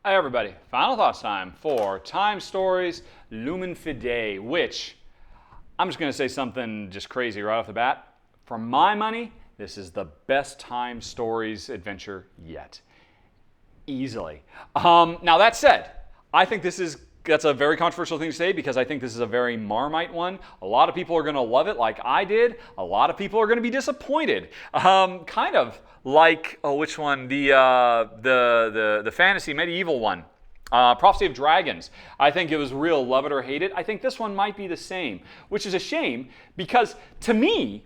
Hi everybody, final thoughts time for Time Stories Lumen Fidei, which I'm just going to say something just crazy right off the bat. For my money, this is the best Time Stories adventure yet. Easily. Now that said, I think that's a very controversial thing to say because I think this is a very Marmite one. A lot of people are going to love it like I did. A lot of people are going to be disappointed. Kind of like, which one? The fantasy medieval one. Prophecy of Dragons. I think it was real love it or hate it. I think this one might be the same, which is a shame because to me,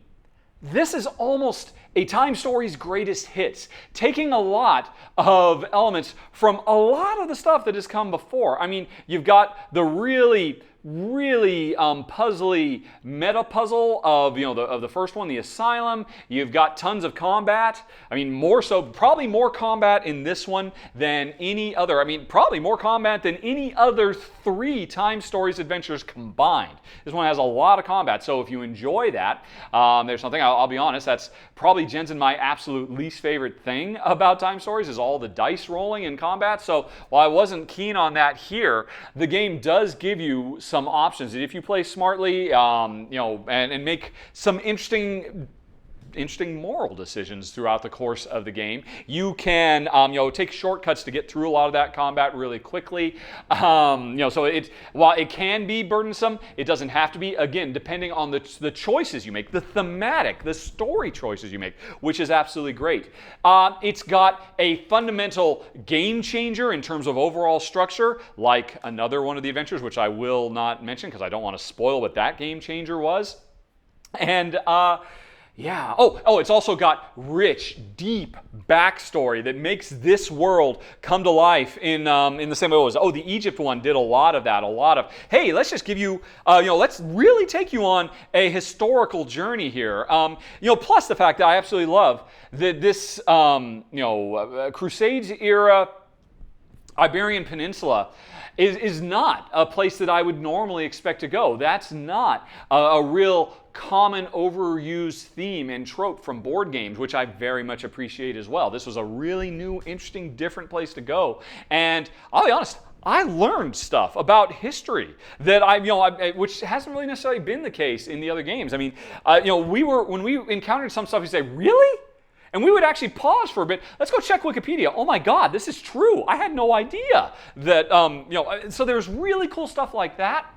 this is almost a Time Story's greatest hits, taking a lot of elements from a lot of the stuff that has come before. I mean, you've got the really puzzly meta puzzle of the first one, the Asylum. You've got tons of combat. I mean, more so, probably more combat in this one than any other. I mean, probably more combat than any other 3 Time Stories adventures combined. This one has a lot of combat, so if you enjoy that, there's something. I'll be honest, that's probably Jen's and my absolute least favorite thing about Time Stories is all the dice rolling in combat. So while I wasn't keen on that here, the game does give you some options. If you play smartly, and make some interesting moral decisions throughout the course of the game, you can take shortcuts to get through a lot of that combat really quickly. So while it can be burdensome, it doesn't have to be. Again, depending on the choices you make, the story choices you make, which is absolutely great. It's got a fundamental game changer in terms of overall structure, like another one of the adventures, which I will not mention because I don't want to spoil what that game changer was. And yeah. Oh, it's also got rich, deep backstory that makes this world come to life in the same way it was. Oh, the Egypt one did a lot of that. A lot of, hey, let's just give you, let's really take you on a historical journey here. Plus the fact that I absolutely love that this, Crusades era Iberian Peninsula is not a place that I would normally expect to go. That's not a real common overused theme and trope from board games, which I very much appreciate as well. This was a really new, interesting, different place to go. And I'll be honest, I learned stuff about history that which hasn't really necessarily been the case in the other games. I mean, when we encountered some stuff, you say, really? And we would actually pause for a bit. Let's go check Wikipedia. Oh my God, this is true. I had no idea that, so there's really cool stuff like that.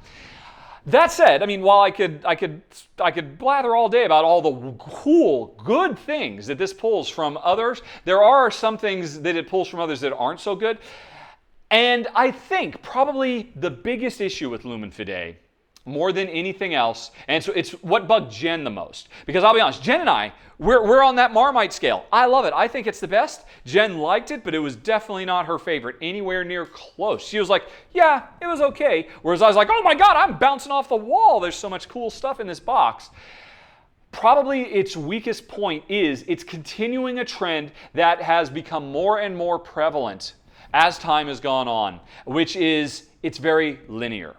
That said, I mean, while I could blather all day about all the cool, good things that this pulls from others, there are some things that it pulls from others that aren't so good. And I think probably the biggest issue with Lumen Fidei, more than anything else, and so it's what bugged Jen the most. Because I'll be honest, Jen and I, we're on that Marmite scale. I love it. I think it's the best. Jen liked it, but it was definitely not her favorite, anywhere near close. She was like, yeah, it was okay. Whereas I was like, oh my God, I'm bouncing off the wall. There's so much cool stuff in this box. Probably its weakest point is it's continuing a trend that has become more and more prevalent as time has gone on, which is it's very linear.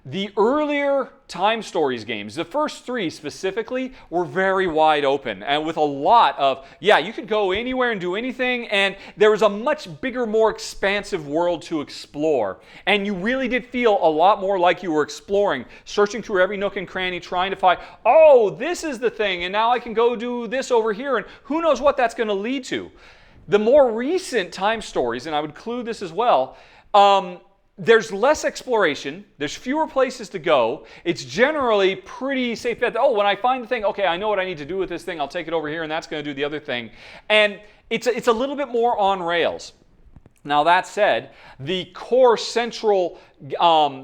The earlier Time Stories games, the first 3 specifically, were very wide open and with a lot of, you could go anywhere and do anything, and there was a much bigger, more expansive world to explore. And you really did feel a lot more like you were exploring, searching through every nook and cranny, trying to find, oh, this is the thing, and now I can go do this over here, and who knows what that's going to lead to. The more recent Time Stories, and I would include this as well, there's less exploration, there's fewer places to go, it's generally pretty safe bet. Oh, when I find the thing, okay, I know what I need to do with this thing, I'll take it over here and that's going to do the other thing. And it's a little bit more on rails. Now that said, the core central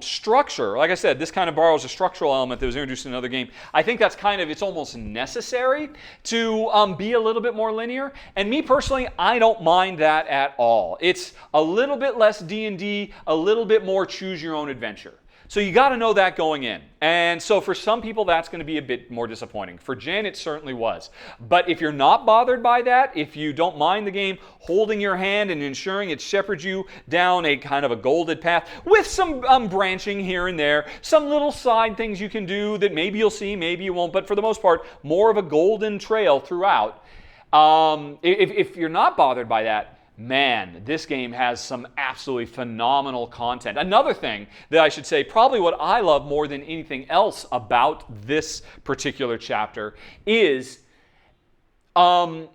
structure, like I said, this kind of borrows a structural element that was introduced in another game. I think that's it's almost necessary to be a little bit more linear. And me personally, I don't mind that at all. It's a little bit less D&D, a little bit more choose your own adventure. So you got to know that going in. And so for some people, that's going to be a bit more disappointing. For Jen, it certainly was. But if you're not bothered by that, if you don't mind the game holding your hand and ensuring it shepherds you down a kind of a golden path with some branching here and there, some little side things you can do that maybe you'll see, maybe you won't, but for the most part, more of a golden trail throughout. If you're not bothered by that, man, this game has some absolutely phenomenal content. Another thing that I should say, probably what I love more than anything else about this particular chapter is, again,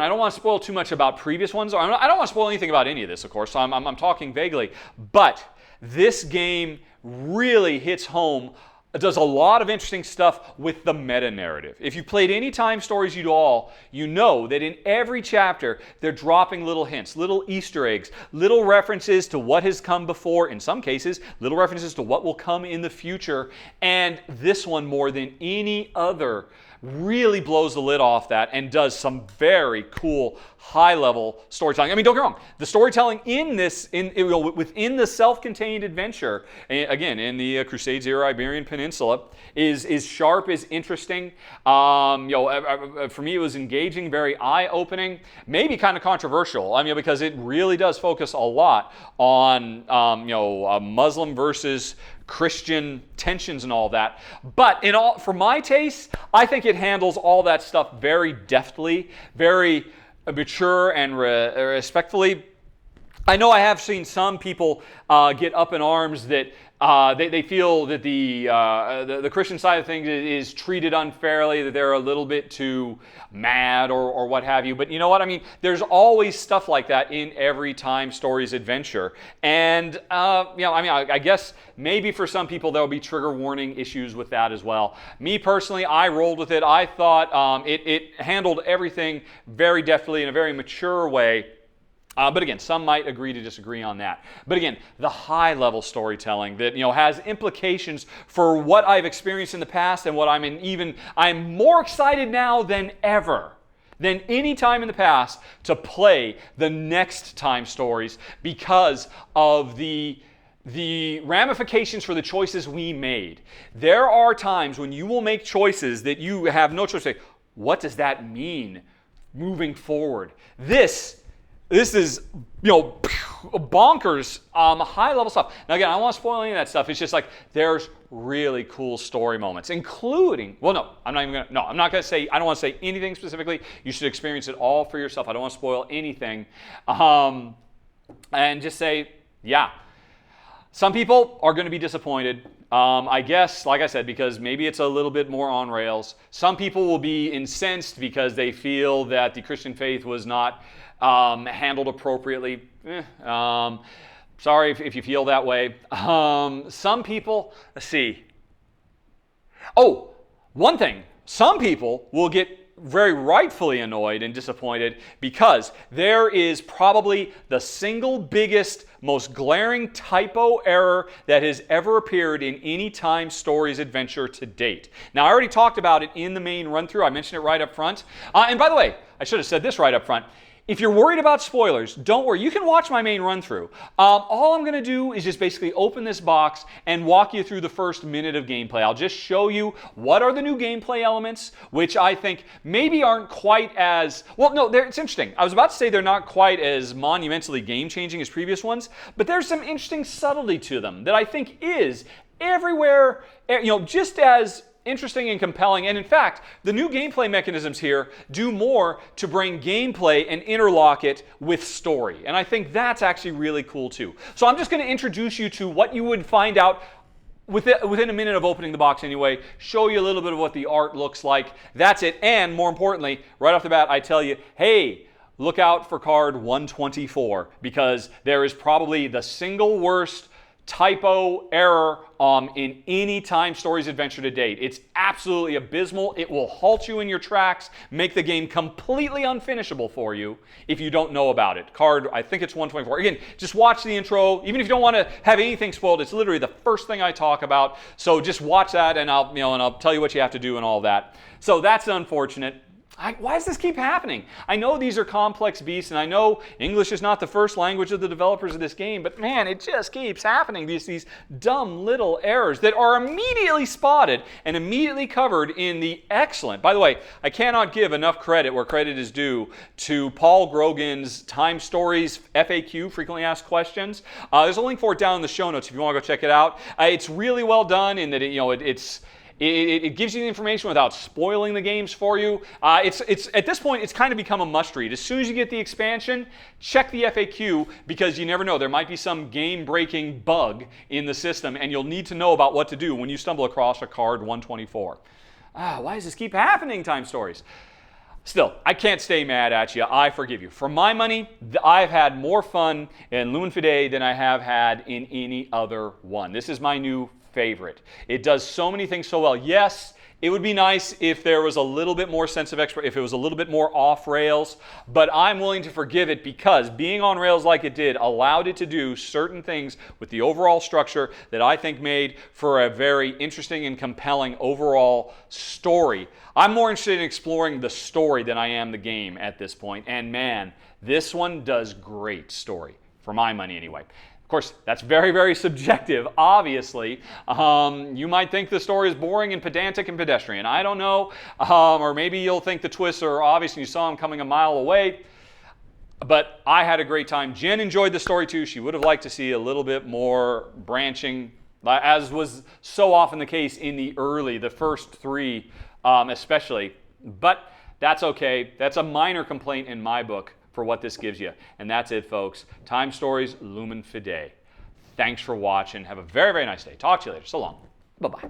I don't want to spoil too much about previous ones. I don't want to spoil anything about any of this, of course, so I'm talking vaguely. But this game really hits home. It does a lot of interesting stuff with the meta-narrative. If you've played any time stories at all, you know that in every chapter, they're dropping little hints, little Easter eggs, little references to what has come before, in some cases, little references to what will come in the future. And this one, more than any other, really blows the lid off that and does some very cool high-level storytelling. I mean, don't get me wrong. The storytelling in this, within the self-contained adventure, again, in the Crusades era Iberian Peninsula, is sharp, is interesting. For me, it was engaging, very eye-opening, maybe kind of controversial. I mean, because it really does focus a lot on, Muslim versus Christian tensions and all that. But for my taste, I think it handles all that stuff very deftly, very mature and respectfully. I know I have seen some people get up in arms that they feel that the Christian side of things is treated unfairly, that they're a little bit too mad or what have you. But you know what? I mean, there's always stuff like that in every time stories adventure. And, I guess maybe for some people there'll be trigger warning issues with that as well. Me personally, I rolled with it. I thought it handled everything very deftly in a very mature way. But again, some might agree to disagree on that. But again, the high-level storytelling that has implications for what I've experienced in the past and what I'm more excited now than ever, than any time in the past, to play the next time stories because of the ramifications for the choices we made. There are times when you will make choices that you have no choice to say, what does that mean moving forward? This is, bonkers, high-level stuff. Now, again, I don't want to spoil any of that stuff. It's just like there's really cool story moments, including, I'm not going to say, I don't want to say anything specifically. You should experience it all for yourself. I don't want to spoil anything. And just say, yeah, some people are going to be disappointed. I guess, like I said, because maybe it's a little bit more on rails. Some people will be incensed because they feel that the Christian faith was not handled appropriately. Sorry if you feel that way. Some people, let's see. Oh, one thing. Some people will get very rightfully annoyed and disappointed because there is probably the single biggest, most glaring typo error that has ever appeared in any time stories adventure to date. Now, I already talked about it in the main run-through. I mentioned it right up front. And by the way, I should have said this right up front. If you're worried about spoilers, don't worry. You can watch my main run-through. All I'm going to do is just basically open this box and walk you through the first minute of gameplay. I'll just show you what are the new gameplay elements, which I think maybe aren't quite as... Well, no, it's interesting. I was about to say they're not quite as monumentally game-changing as previous ones, but there's some interesting subtlety to them that I think is everywhere, just as interesting and compelling. And in fact, the new gameplay mechanisms here do more to bring gameplay and interlock it with story. And I think that's actually really cool too. So I'm just going to introduce you to what you would find out within a minute of opening the box anyway, show you a little bit of what the art looks like. That's it. And more importantly, right off the bat, I tell you, hey, look out for card 124 because there is probably the single worst typo error in any time stories adventure to date. It's absolutely abysmal. It will halt you in your tracks, make the game completely unfinishable for you if you don't know about it. Card, I think it's 124. Again, just watch the intro. Even if you don't want to have anything spoiled, it's literally the first thing I talk about. So just watch that and I'll tell you what you have to do and all that. So that's unfortunate. Why does this keep happening? I know these are complex beasts, and I know English is not the first language of the developers of this game, but man, it just keeps happening. These dumb little errors that are immediately spotted and immediately covered in the excellent... By the way, I cannot give enough credit where credit is due to Paul Grogan's Time Stories FAQ, Frequently Asked Questions. There's a link for it down in the show notes if you want to go check it out. It's really well done in that It gives you the information without spoiling the games for you. It's at this point, it's kind of become a must-read. As soon as you get the expansion, check the FAQ, because you never know. There might be some game-breaking bug in the system, and you'll need to know about what to do when you stumble across a card 124. Why does this keep happening, Time Stories? Still, I can't stay mad at you. I forgive you. For my money, I've had more fun in Lumen Fidei than I have had in any other one. This is my new favorite. It does so many things so well. Yes, it would be nice if there was a little bit more sense of expert, if it was a little bit more off rails, but I'm willing to forgive it because being on rails like it did allowed it to do certain things with the overall structure that I think made for a very interesting and compelling overall story. I'm more interested in exploring the story than I am the game at this point, and man, this one does great story, for my money anyway. Of course, that's very, very subjective, obviously. You might think the story is boring and pedantic and pedestrian. I don't know. Or maybe you'll think the twists are obvious and you saw them coming a mile away. But I had a great time. Jen enjoyed the story too. She would have liked to see a little bit more branching, as was so often the case in the first three especially. But that's okay. That's a minor complaint in my book for what this gives you. And that's it, folks. Time Stories, Lumen Fidei. Thanks for watching. Have a very, very nice day. Talk to you later. So long. Bye-bye.